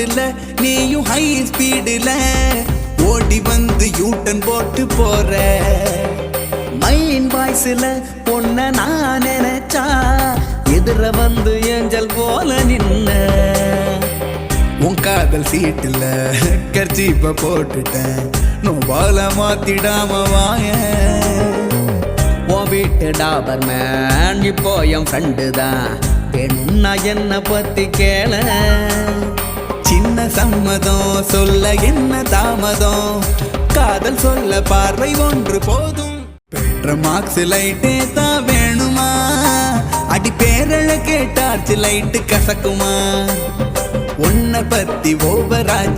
மாட்டுல நீயும் ஹை ஸ்பீடுல ஓடி வந்து யூட்டன் போட்டு போற மைன் வாய்ஸ்ல பொண்ண நான் நினைச்சா எதிர வந்து ஏஞ்சல் போல நின்ன உன் காதல் சீட்டுல கர்ச்சீப்ப போட்டுட்டேன் நோபால மாத்திடாம வாய உன் வீட்டு டாபர் மேன் இப்போ என் ஃப்ரெண்டு தான் பெண்ணா என்ன பத்தி கேள சின்ன சம்மதம் சொல்ல என்ன தாமதம் காதல் சொல்ல பார்வை ஒன்று போதும் பெற்ற மார்க்ஸ் லைட்டே தான் வேணுமா அடி பேரழ கேட்டாச்சு லைட்டு கசக்குமா உன்னை பத்தி ஓவராச்சு